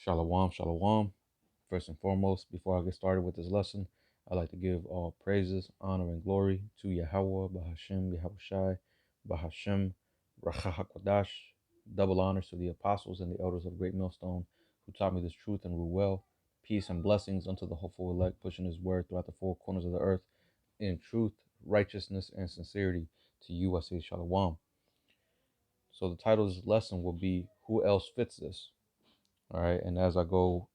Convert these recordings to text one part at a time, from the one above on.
Shalom, shalom. First and foremost, before I get started with this lesson, I'd like to give all praises, honor, and glory to Yahweh, Bahashem, Yahushai, Bahashem, Racha HaKodash. Double honors to the apostles and the elders of Great Millstone who taught me this truth and rule well. Peace and blessings unto the hopeful elect, pushing his word throughout the four corners of the earth in truth, righteousness, and sincerity. To you, I say shalom. So the title of this lesson will be Who Else Fits This? All right. And as I go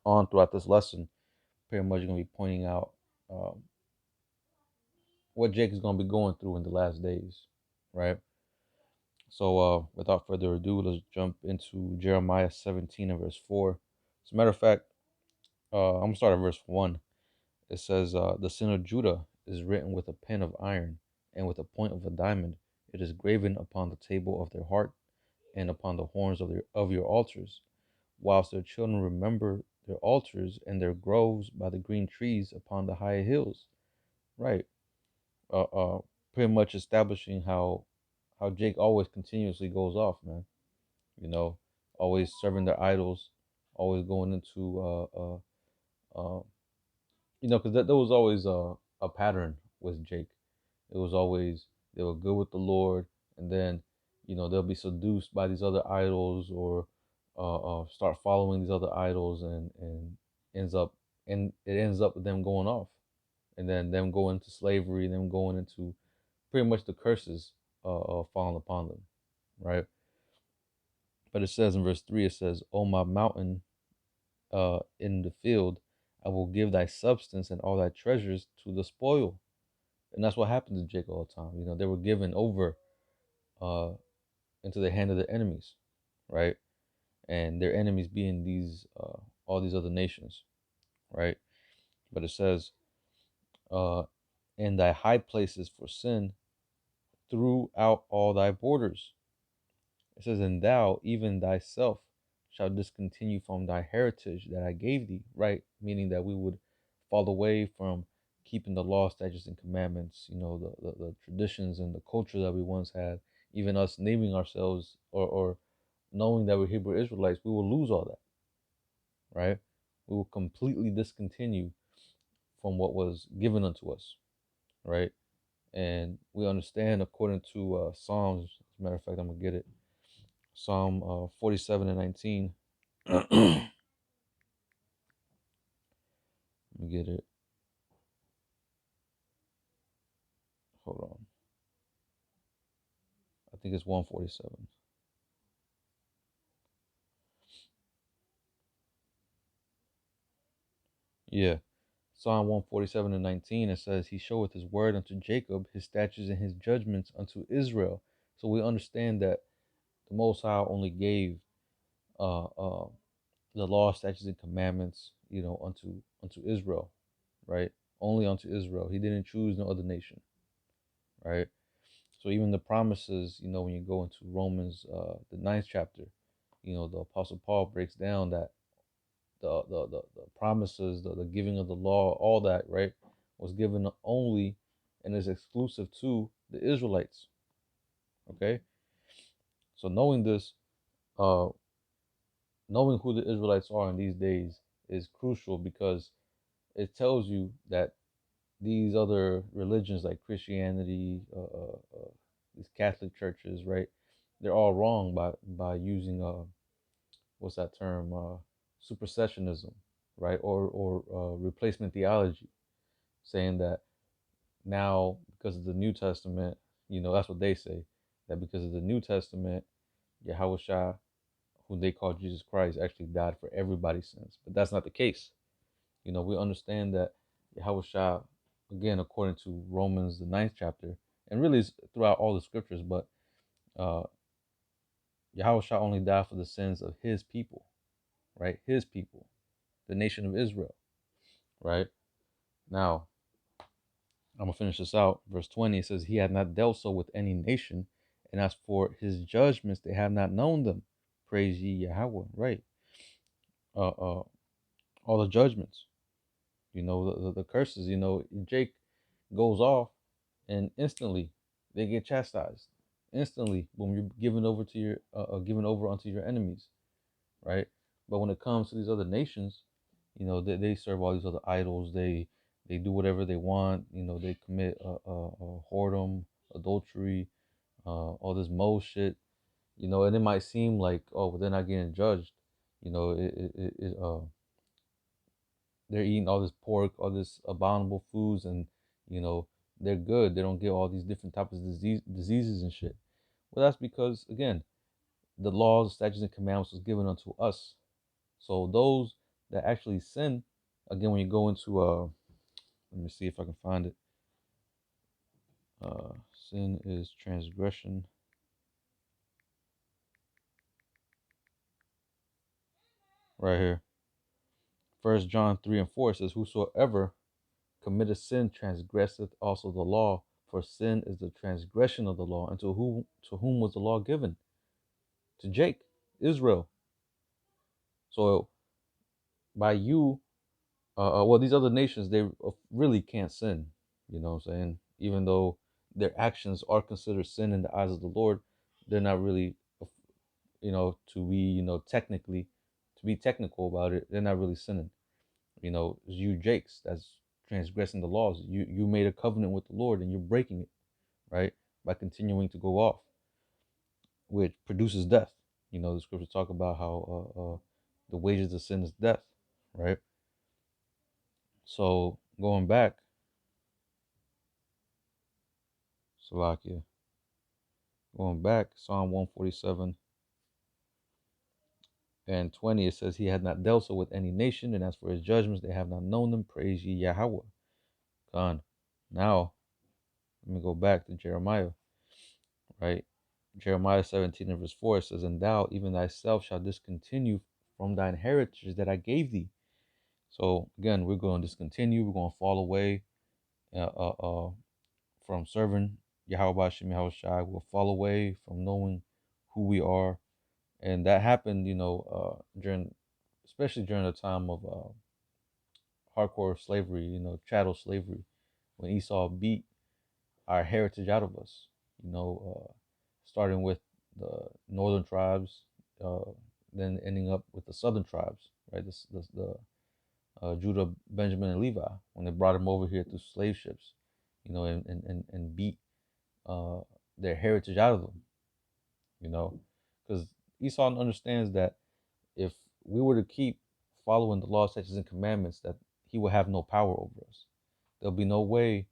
on throughout this lesson, pretty much going to be pointing out um, what Jake is going to be going through in the last days, right? So, without further ado, let's jump into Jeremiah 17 and verse 4. As a matter of fact, I'm going to start at verse 1. It says, The sin of Judah is written with a pen of iron, and with a point of a diamond. It is graven upon the table of their heart, and upon the horns of your altars, whilst their children remember their altars and their groves by the green trees upon the high hills. Right. Uh, uh, Pretty much establishing how Jake always continuously goes off, man. You know, always serving their idols, always going into because there was always a pattern with Jake. It was always they were good with the Lord, and then they'll be seduced by these other idols, or start following these other idols, and ends up and it ends up with them going off, and then them going into slavery, them going into pretty much the curses falling upon them, right? But it says in verse 3, it says, "O my mountain in the field, I will give thy substance and all thy treasures to the spoil." And that's what happened to Jacob all the time. They were given over uh, into the hand of their enemies, right? And their enemies being these all these other nations, right? But it says, uh, "In thy high places for sin, throughout all thy borders." It says, "And thou, even thyself, shall discontinue from thy heritage that I gave thee," right? Meaning that we would fall away from keeping the law, statutes, and commandments, the traditions and the culture that we once had. Even us naming ourselves, or knowing that we're Hebrew Israelites, we will lose all that, right? We will completely discontinue from what was given unto us, right? And we understand according to Psalms. As a matter of fact, I'm going to get it. Psalm 47 and 19. Let me get it. Hold on. I think it's 147. Yeah. Psalm 147 and 19, it says, "He showeth his word unto Jacob, his statutes and his judgments unto Israel." So we understand that the Most High only gave uh, uh, the law, statutes, and commandments, unto Israel, right? Only unto Israel. He didn't choose no other nation, right? So even the promises, when you go into Romans, the ninth chapter, the Apostle Paul breaks down that the promises, the giving of the law, all that, right, was given only and is exclusive to the Israelites. Okay, so knowing this, uh, knowing who the Israelites are in these days is crucial, because it tells you that these other religions like Christianity, these Catholic churches, right, they're all wrong by using what's that term, supersessionism, right, or replacement theology, saying that now, because of the New Testament, that's what they say, that because of the New Testament, Yahweh Shah, who they call Jesus Christ, actually died for everybody's sins. But that's not the case. We understand that Yahweh Shah, again, according to Romans, the ninth chapter, and really it's throughout all the scriptures, but uh, Yahweh Shah only died for the sins of his people, right? His people, the nation of Israel, right? Now, I'm going to finish this out. Verse 20, it says, "He had not dealt so with any nation, and as for his judgments, they have not known them. Praise ye Yahweh," right? Uh, uh, all the judgments, the curses, Jake goes off, and instantly they get chastised. Instantly, when you're given over to given over unto your enemies, right? But when it comes to these other nations, they serve all these other idols. They do whatever they want. They commit whoredom, adultery, all this mole shit. And it might seem like, oh, but they're not getting judged. You know, they're eating all this pork, all this abominable foods, and you know they're good. They don't get all these different types of diseases and shit. Well, that's because again, the laws, statutes, and commandments was given unto us. So those that actually sin, again, when you go into let me see if I can find it. Sin is transgression. Right here. 1 John 3:4 says, "Whosoever committeth sin transgresseth also the law, for sin is the transgression of the law. And to whom was the law given? To Jake, Israel. So by you, well, these other nations, they really can't sin. You know what I'm saying? Even though their actions are considered sin in the eyes of the Lord, they're not really, to be, technically, to be technical about it, they're not really sinning. It's you, Jakes, that's transgressing the laws. You made a covenant with the Lord and you're breaking it, right? By continuing to go off, which produces death. The scriptures talk about how the wages of sin is death, right? So going back, Salakia, going back, Psalm 147 and 20, it says, "He had not dealt so with any nation, and as for his judgments, they have not known them. Praise ye Yahweh." Gone. Now, let me go back to Jeremiah, right? Jeremiah 17 and verse 4, it says, "And thou, even thyself, shalt discontinue from thine heritage that I gave thee." So again, we're going to discontinue. We're going to fall away from serving Yahweh Shem Yahweh Shai. We'll fall away from knowing who we are. And that happened, especially during the time of hardcore slavery, chattel slavery, when Esau beat our heritage out of us, starting with the northern tribes, uh, then ending up with the southern tribes, right? The Judah, Benjamin, and Levi, when they brought them over here through slave ships, and beat uh, their heritage out of them, because Esau understands that if we were to keep following the law, statutes, and commandments, that he will have no power over us. There'll be no way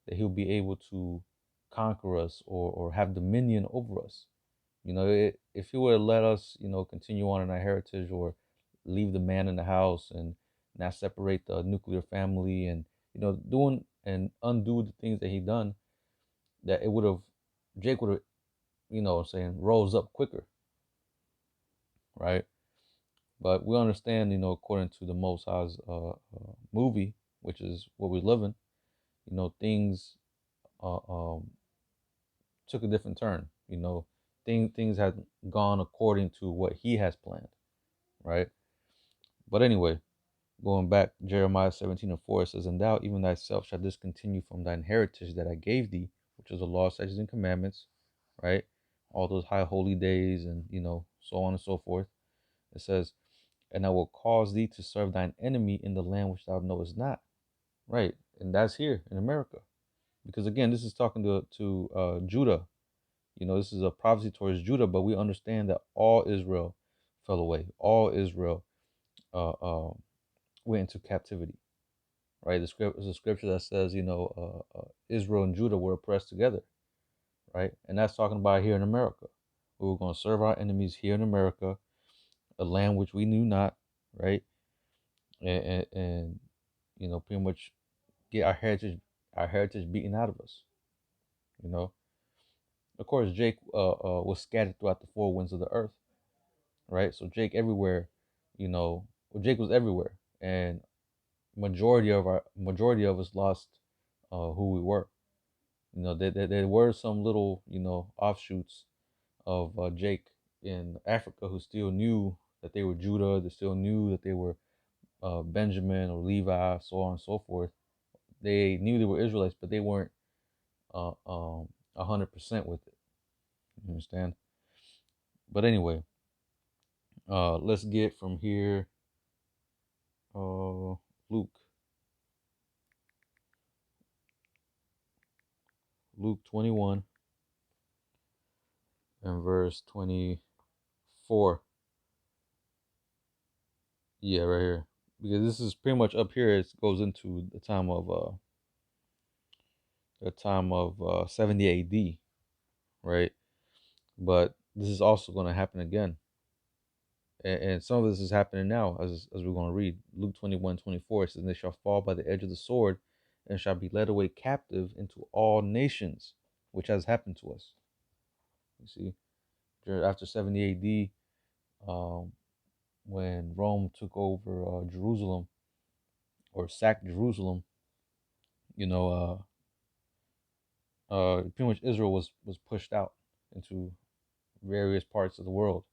that he'll be able to conquer us or have dominion over us. If he were to let us, continue on in our heritage or leave the man in the house and not separate the nuclear family and, doing and undo the things that he done, that it would have, Jake would have, what I'm saying, rose up quicker, right? But we understand, according to the Most High's movie, which is what we live in, things uh, um, took a different turn. Things had gone according to what he has planned, right? But anyway, going back, Jeremiah 17 and 4, it says, "And thou, even thyself, shalt discontinue from thine heritage that I gave thee," which is the law, statutes, and commandments, right? All those high holy days and, so on and so forth. It says, "And I will cause thee to serve thine enemy in the land which thou knowest not." Right. And that's here in America. Because again, this is talking to Judah. This is a prophecy towards Judah, but we understand that all Israel fell away. All Israel uh, uh, went into captivity. Right. There's a scripture that says, Israel and Judah were oppressed together. Right. And that's talking about here in America. We were going to serve our enemies here in America, a land which we knew not. Right. And pretty much get our heritage beaten out of us. You know, of course, Jake was scattered throughout the four winds of the earth, right? So Jake everywhere, Jake was everywhere, and majority of us lost who we were. There were some little offshoots of Jake in Africa who still knew that they were Judah. They still knew that they were Benjamin or Levi, so on and so forth. They knew they were Israelites, but they weren't 100% with it. You understand? But anyway, Let's get from here. Luke, Luke 21 and verse 24. Yeah, right here. Because this is pretty much up here. It goes into the time of 70 A.D. Right, but this is also going to happen again, and some of this is happening now, as we're going to read. Luke 21:24 says, "And they shall fall by the edge of the sword, and shall be led away captive into all nations," which has happened to us. You see, after 70 A.D., um, when Rome took over Jerusalem, or sacked Jerusalem, you know, pretty much Israel was pushed out into various parts of the world,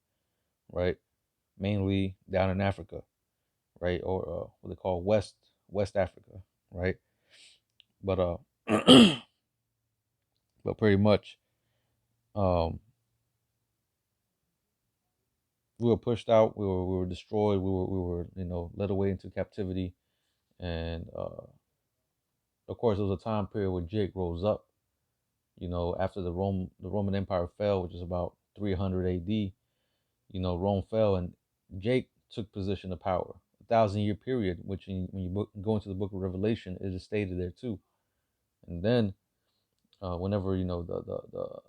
right? Mainly down in Africa, right, or what they call West Africa, right? But but pretty much, um, we were pushed out. We were destroyed. We were led away into captivity, and of course, there was a time period where Jake rose up. After the Roman Empire fell, which is about 300 A.D. Rome fell, and Jake took position of power. 1,000-year period, which when you go into the book of Revelation, it is stated there too. And then, whenever the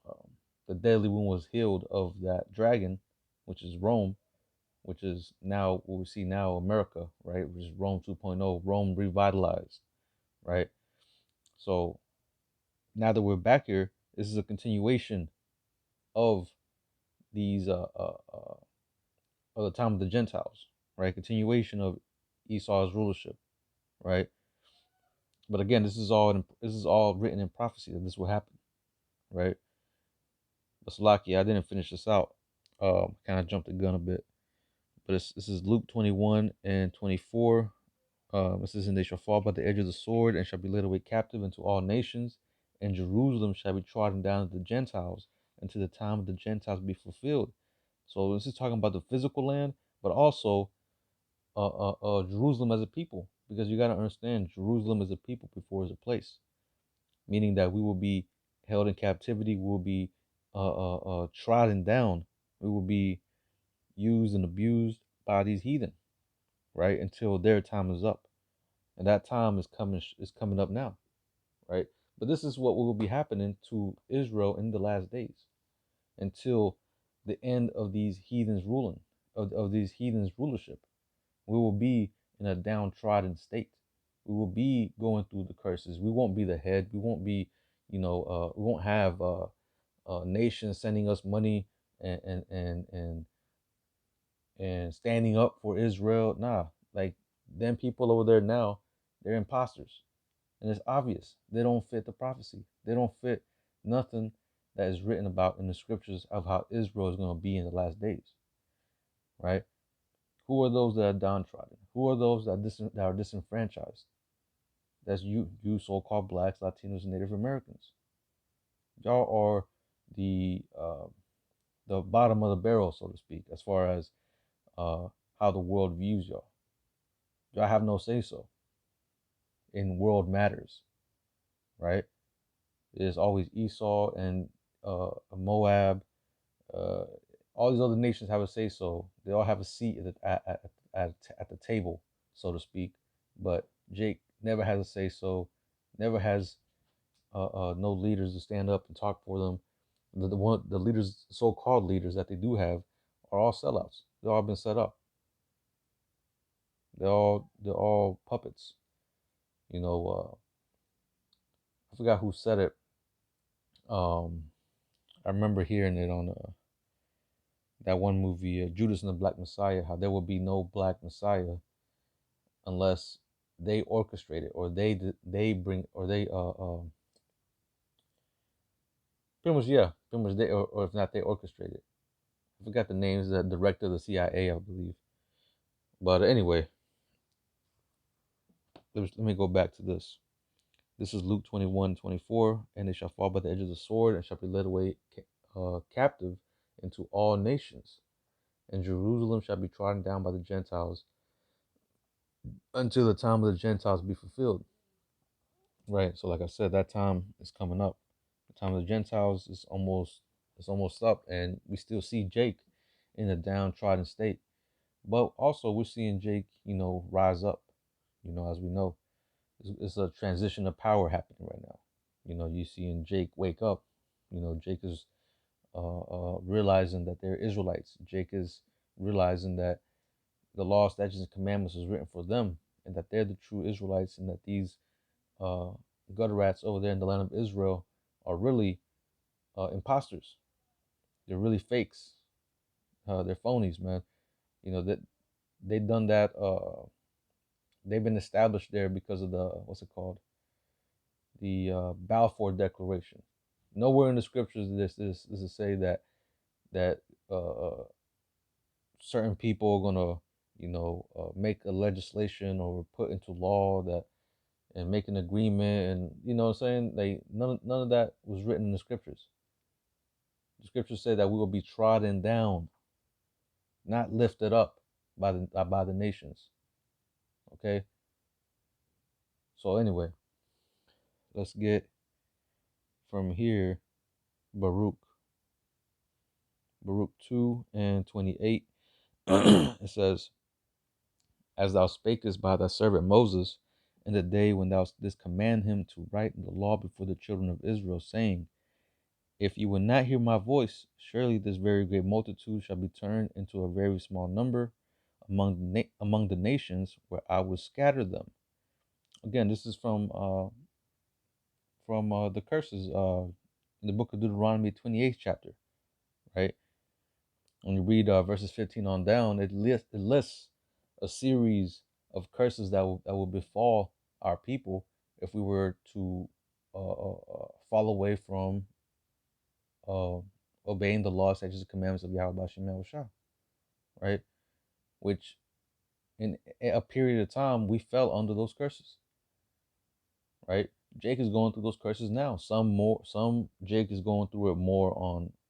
um, the deadly wound was healed of that dragon, which is Rome, which is now what we see now, America, right? Which is Rome 2.0, Rome revitalized, right? So now that we're back here, this is a continuation of these of the time of the Gentiles, right? Continuation of Esau's rulership, right? But again, this is all written in prophecy that this will happen, right? But Salaki, I didn't finish this out. Kind of jumped the gun a bit, but this is Luke 21 and 24. It says, "And they shall fall by the edge of the sword, and shall be led away captive into all nations, and Jerusalem shall be trodden down of the Gentiles, until the time of the Gentiles be fulfilled." So this is talking about the physical land, but also Jerusalem as a people, because you got to understand, Jerusalem is a people before it's a place, meaning that we will be held in captivity, we will be trodden down, we will be used and abused by these heathen, right, until their time is up, and that time is coming up now, right? But this is what will be happening to Israel in the last days, until the end of these heathens ruling, of these heathens rulership. We will be in a downtrodden state. We will be going through the curses. We won't be the head. We won't be, we won't have nations sending us money and and standing up for Israel. Nah, like them people over there now, they're imposters, and it's obvious they don't fit the prophecy. They don't fit nothing that is written about in the scriptures of how Israel is going to be in the last days, right? Who are those that are downtrodden? Who are those that are disenfranchised? That's you so-called blacks, Latinos, and Native Americans. Y'all are the uh, the bottom of the barrel, so to speak, as far as uh, how the world views y'all. Y'all have no say so in world matters, right? There's always Esau and Moab. Uh, all these other nations have a say so. They all have a seat at the table, so to speak. But Jake never has a say so. Never has no leaders to stand up and talk for them. The leaders, so-called leaders that they do have, are all sellouts. They've all been set up. They're all puppets. I forgot who said it. Um, I remember hearing it on that one movie, Judas and the Black Messiah. How there will be no Black Messiah unless they orchestrate it, or they bring, or they pretty much, yeah, pretty much they, or if not, they orchestrate it. I forgot the names. The director of the CIA, I believe. But anyway, let me go back to this. This is Luke 21:24, "And they shall fall by the edge of the sword, and shall be led away captive into all nations." and Jerusalem shall be trodden down by the Gentiles until the time of the Gentiles be fulfilled. Right. So like I said, that time is coming up. The time of the Gentiles is almost up, and we still see Jake in a downtrodden state. But also we're seeing Jake, rise up. As we know, it's a transition of power happening right now. You seeing Jake wake up. Jake is realizing that they're Israelites. Jake is realizing that the law, statutes, and commandments is written for them, and that they're the true Israelites, and that these uh, gutter rats over there in the land of Israel are really imposters. They're really fakes. They're phonies, man. That they done that. They've been established there because of the what's it called? The Balfour Declaration. Nowhere in the scriptures this is say that certain people are gonna make a legislation or put into law that and make an agreement, and what I'm saying, none of that was written in the scriptures. The scriptures say that we will be trodden down, not lifted up by the nations. Okay. So anyway, let's get from here. Baruch 2:28. It says, "As thou spakest by thy servant Moses in the day when thou didst command him to write the law before the children of Israel, saying, If you will not hear my voice, surely this very great multitude shall be turned into a very small number among the nations where I will scatter them." Again, this is from the curses in the book of Deuteronomy 28th chapter, right? When you read verses 15 on down, it lists a series of curses that will befall our people if we were to fall away from uh, obeying the laws, statutes, and commandments of Yahweh Bashem Yahushua, right? Which in a period of time we fell under those curses, right? Jake is going through those curses now. Some Jake is going through it more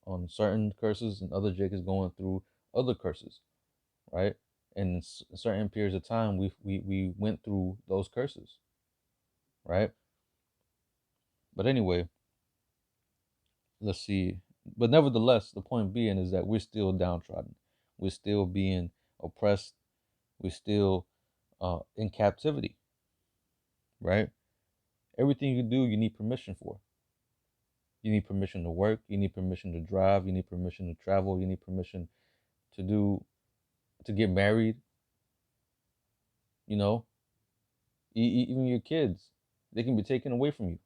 on certain curses, and other Jake is going through other curses, right? And in certain periods of time, we went through those curses, right? But anyway, let's see. But nevertheless, the point being is that we're still downtrodden. We're still being oppressed. We're still in captivity, right? Everything you do, you need permission for. You need permission to work. You need permission to drive. You need permission to travel. You need permission to get married. You know, even your kids, they can be taken away from you.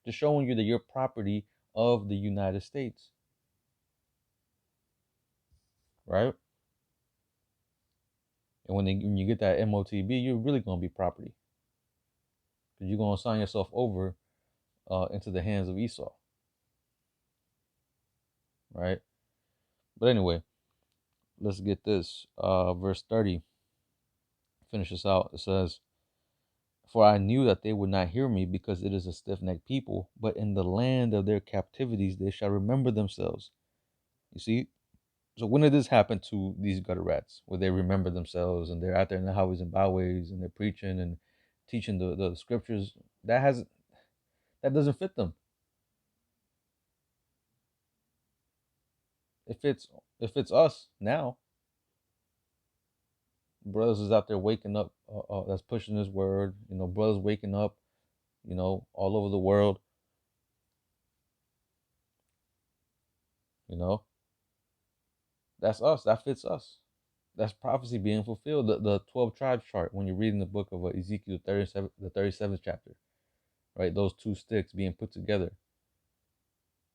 Just showing you that you're property of the United States, right? And when you get that MOTB, you're really gonna be property because you're gonna sign yourself over into the hands of Esau, right? But anyway, let's get this. Verse 30. Finish this out. It says, "For I knew that they would not hear me, because it is a stiff-necked people. But in the land of their captivities they shall remember themselves." You see. So when did this happen to these gutter rats, where they remember themselves and they're out there in the highways and byways and they're preaching and teaching the scriptures? That doesn't fit them. If it's us now, brothers is out there waking up, that's pushing this word. Brothers waking up, all over the world. You know, that's us. That fits us. That's prophecy being fulfilled. The 12 tribes chart when you read in the book of Ezekiel 37, the 37th chapter, right? Those two sticks being put together,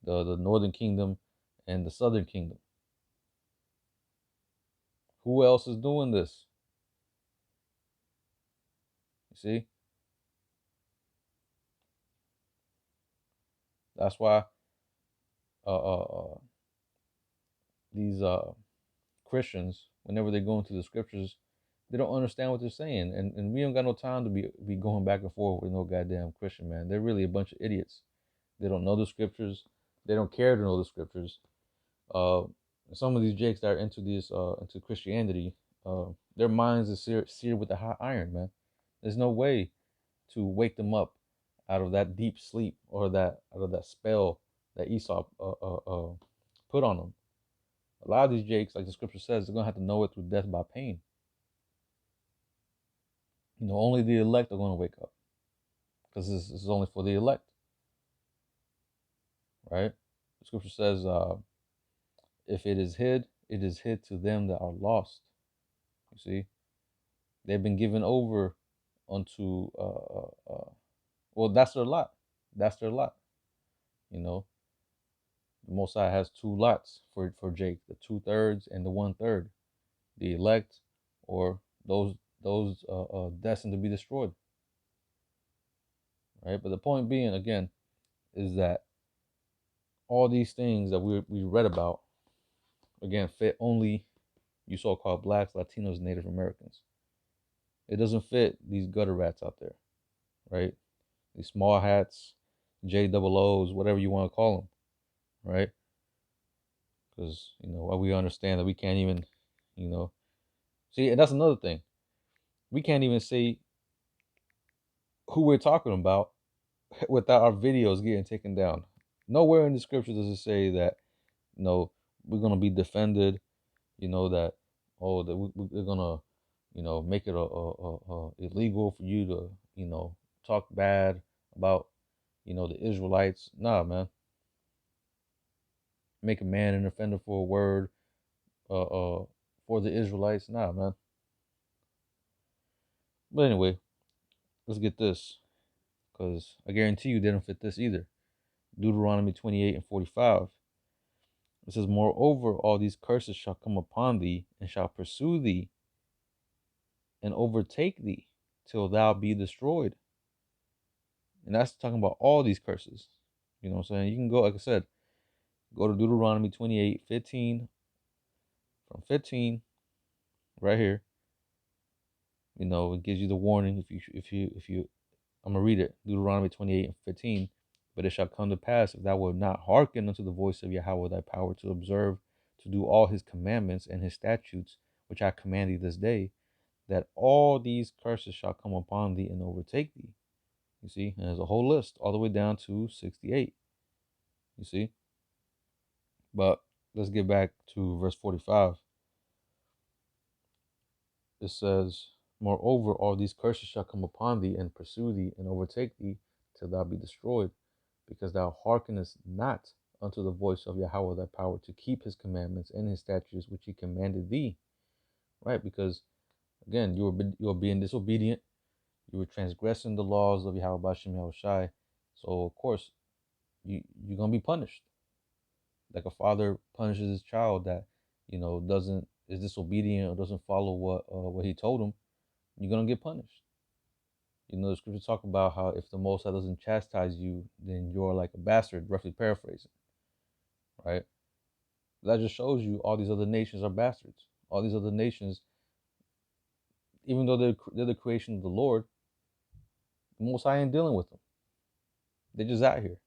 the northern kingdom and the southern kingdom. Who else is doing this? You see, that's why these Christians, whenever they go into the scriptures, they don't understand what they're saying, and we don't got no time to be going back and forth with no goddamn Christian, man. They're really a bunch of idiots. They don't know the scriptures. They don't care to know the scriptures. Uh, Some of these jakes that are into this into Christianity, their minds is seared with a hot iron, man. There's no way to wake them up out of that deep sleep or that out of that spell that Esau put on them. A lot of these jakes, like the scripture says, they're gonna have to know it through death by pain. Only the elect are gonna wake up, because this is only for the elect, right? The scripture says, if it is hid to them that are lost. You see, they've been given over unto well, that's their lot. That's their lot. You know, the Most High has two lots for Jake: the 2/3 and the 1/3, the elect, or those destined to be destroyed. Right. But the point being, again, is that all these things that we read about, again, fit only you so-called blacks, Latinos, Native Americans. It doesn't fit these gutter rats out there, right? These small hats, J double O's, whatever you want to call them, right? Because we understand that we can't even, you know, see, and that's another thing. We can't even say who we're talking about without our videos getting taken down. Nowhere in the scripture does it say that, we're gonna be defended. That that we're gonna, make it illegal for you to, talk bad about, the Israelites. Nah, man. Make a man an offender for a word, for the Israelites. Nah, man. But anyway, let's get this, because I guarantee you they don't fit this either. Deuteronomy 28:45. It says, "Moreover, all these curses shall come upon thee, and shall pursue thee, and overtake thee, till thou be destroyed." And that's talking about all these curses. You know what I'm saying? You can go, like I said, go to Deuteronomy 28:15, from 15, right here. It gives you the warning. If you I'm gonna read it. Deuteronomy 28:15. But it shall come to pass, if thou wilt not hearken unto the voice of Yahweh thy power, to observe, to do all his commandments and his statutes, which I command thee this day, that all these curses shall come upon thee and overtake thee. You see, and there's a whole list all the way down to 68. You see, but let's get back to verse 45. It says, "Moreover, all these curses shall come upon thee and pursue thee and overtake thee, till thou be destroyed, because thou hearkenest not unto the voice of Yahweh thy power, to keep his commandments and his statutes which he commanded thee." Right? Because again, you were being disobedient. You were transgressing the laws of Yahweh Bashem Yahushai. So of course you're gonna be punished. Like a father punishes his child that, doesn't is disobedient or doesn't follow what he told him. You're gonna get punished. The scriptures talk about how if the Most High doesn't chastise you, then you're like a bastard, roughly paraphrasing, right? That just shows you all these other nations are bastards. All these other nations, even though they're the creation of the Lord, the Most High ain't dealing with them. They're just out here.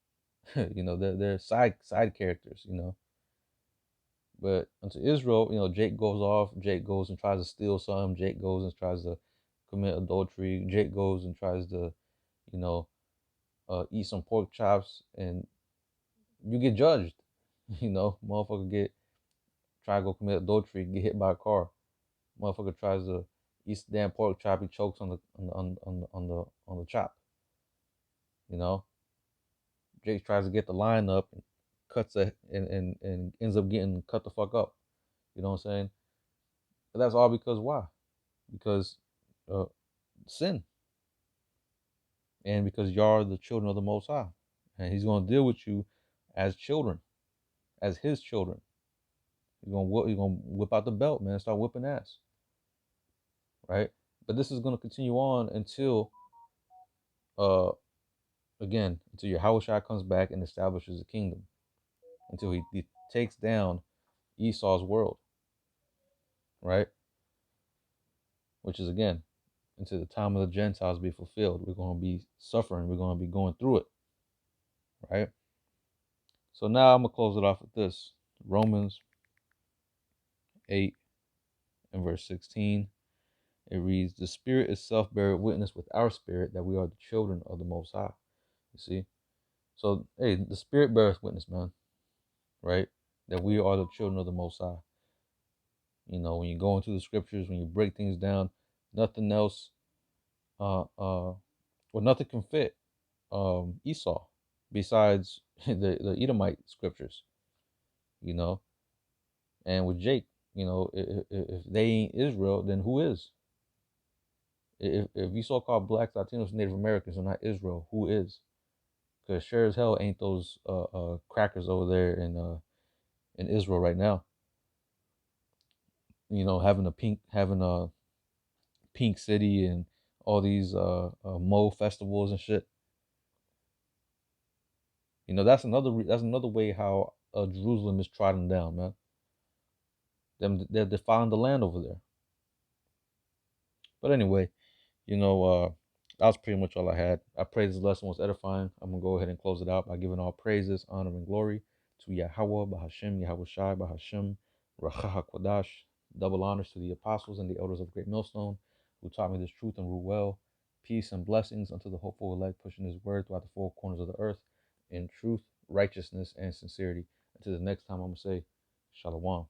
They're side characters. But unto Israel, Jake goes off. Jake goes and tries to steal something. Jake goes and tries to commit adultery. Jake goes and tries to, you know, eat some pork chops, and you get judged. Motherfucker try to go commit adultery, get hit by a car. Motherfucker tries to eat the damn pork chop, he chokes on the chop. You know, Jake tries to get the line up and cuts it and ends up getting cut the fuck up. You know what I'm saying? But that's all because why? Because uh, sin, and because y'all are the children of the Most High, and He's gonna deal with you as children, as His children. He's gonna whip out the belt, man, and start whipping ass, right? But this is gonna continue on until, uh, again, until Yahushua comes back and establishes a kingdom, until he takes down Esau's world, right? Which is again, until the time of the Gentiles be fulfilled. We're gonna be suffering. We're gonna be going through it, right? So now I'm gonna close it off with this. Romans 8 and verse 16. It reads, "The Spirit itself beareth witness with our spirit that we are the children of the Most High." You see? So, hey, the Spirit beareth witness, man, right? That we are the children of the Most High. You know, when you go into the scriptures, when you break things down, nothing else, well, nothing can fit Esau besides the Edomite scriptures, you know. And with Jake, you know, if they ain't Israel, then who is? If you so-called blacks, Latinos, Native Americans are not Israel, who is? Because sure as hell ain't those crackers over there in Israel right now. You know, having a pink city and all these Mo festivals and shit. You know, that's another way how Jerusalem is trodden down, man. They're defiling the land over there. But anyway, you know, that was pretty much all I had. I pray this lesson was edifying. I'm gonna go ahead and close it out by giving all praises, honor, and glory to Yahweh, Bahashem, Yahweh Shai, Bahashem, Racha HaKodash. Double honors to the apostles and the elders of Great Millstone who taught me this truth and rule well. Peace and blessings unto the hopeful elect pushing his word throughout the four corners of the earth in truth, righteousness, and sincerity. Until the next time, I'm gonna say, Shalom.